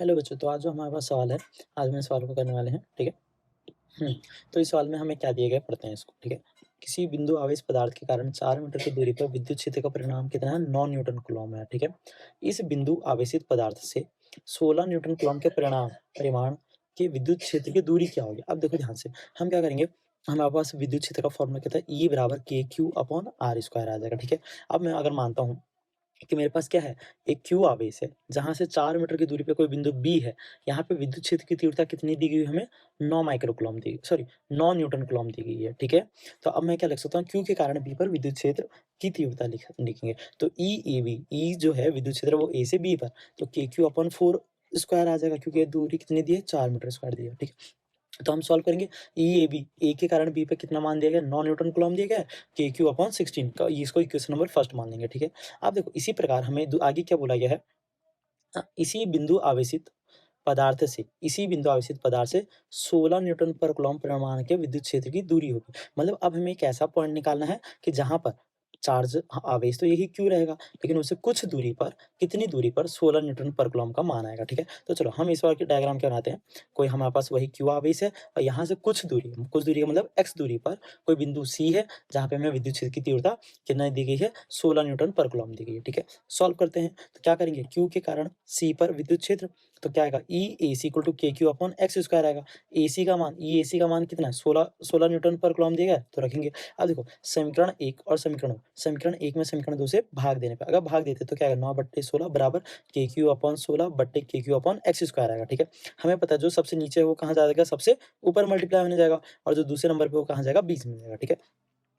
Hello बच्चों, तो आज जो हमारे पास सवाल है, आज हम इस सवाल को करने वाले हैं, ठीक है? हुँ, तो इस सवाल में हमें क्या दिया गया है, पढ़ते हैं इसको, ठीक है? किसी बिंदु आवेश पदार्थ के कारण 4 मीटर की दूरी पर विद्युत क्षेत्र का परिमाण कितना है? 9 न्यूटन कूलम्ब है, ठीक है? इस बिंदु आवेशित पदार्थ से 16 न्यूटन कूलम्ब के परिमाण के विद्युत क्षेत्र की दूरी क्या होगी? अब देखो ध्यान से, हम क्या करेंगे, हमारे पास विद्युत क्षेत्र का फ़ॉर्मूला क्या था? E बराबर KQ/R² आ जाएगा, ठीक है? अब मैं अगर मानता हूँ कि मेरे पास क्या है, एक क्यू आवेश है, जहाँ से 4 मीटर की दूरी पे कोई बिंदु बी है। यहाँ पे विद्युत क्षेत्र की तीव्रता कितनी दी गई है हमें? 9 माइक्रो कूलम्ब दी सॉरी 9 न्यूटन कूलम्ब दी गई है, ठीक है? तो अब मैं क्या लिख सकता हूँ, क्यू के कारण बी पर विद्युत क्षेत्र की तीव्रता लिखेंगे। तो ई जो है विद्युत क्षेत्र वो ए से बी पर, तो KQ/4 स्क्वायर आ जाएगा, क्योंकि ये दूरी कितनी दी है? 4 मीटर स्क्वायर दी है, ठीक है? तो हम सॉल्व करेंगे। ए के कारण बी पे कितना मान दिया गया? 9 न्यूटन कूलम्ब दिया गया है। KQ/16 का इसको इक्वेशन नंबर फर्स्ट मान लेंगे, ठीक है? अब देखो इसी प्रकार हमें आगे क्या बोला गया है, इसी बिंदु आवेशित पदार्थ से 16 न्यूटन पर कूलम्ब परिमाण के विद्युत क्षेत्र की दूरी होगी। मतलब अब हमें एक ऐसा पॉइंट निकालना है कि जहाँ पर चार्ज आवेश तो यही क्यू रहेगा, लेकिन उससे कुछ दूरी पर, कितनी दूरी पर 16 न्यूटन पर कूलम्ब का मान आएगा, ठीक है? तो चलो हम इस बार की डायग्राम क्या बनाते हैं। कोई हमारे पास वही क्यू आवेश है और यहाँ से कुछ दूरी का मतलब x दूरी पर कोई बिंदु C है, जहाँ पे हमें विद्युत क्षेत्र की तीव्रता कितना दी गई है? 16 न्यूटन पर कूलम्ब दी गई है, ठीक है? सॉल्व करते हैं, तो क्या करेंगे, क्यू के कारण C पर विद्युत क्षेत्र, तो क्या आएगा, ई ए सी इक्वल टू के क्यू अपॉन एक्स स्क्वायर आएगा। ए सी का मान कितना है? 16 न्यूटन पर कूलम्ब दिया गया है, तो रखेंगे। अब देखो समीकरण 1 और समीकरण 1 में समीकरण 2 से भाग देने पे, अगर भाग देते तो क्या आएगा, 9/16 बराबर के क्यू अपॉन 16 बट्टे के क्यू अपॉन एक्स स्क्वायर आएगा, ठीक है? हमें पता है जो सबसे नीचे है वो कहाँ जाएगा, सबसे ऊपर मल्टीप्लाई होने जाएगा, और जो दूसरे नंबर पे वो कहाँ जाएगा, बीच में जाएगा, ठीक है?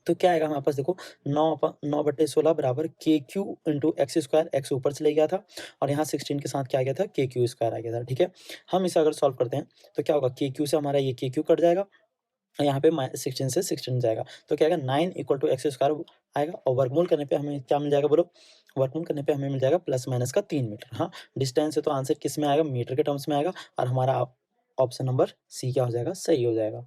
तो क्या आएगा हमारे पास, देखो 9/16 बराबर के Q into x square, x ऊपर चले गया था और यहाँ 16 के साथ क्या आ गया था, के क्यू स्क्वायर आ गया था, ठीक है? हम इसे अगर सॉल्व करते हैं तो क्या होगा, के क्यू से हमारा ये के क्यू कट जाएगा और यहाँ पे 16 से 16 जाएगा, तो क्या आएगा, 9 इक्वल टू एक्स स्क्वायर आएगा, और वर्गमूल करने पे हमें क्या मिल जाएगा, बोलो? वर्गमूल करने पे हमें मिल जाएगा प्लस माइनस का 3 मीटर। हाँ, डिस्टेंस है तो आंसर किस में आएगा, मीटर के टर्म्स में आएगा, और हमारा ऑप्शन नंबर सी क्या हो जाएगा, सही हो जाएगा।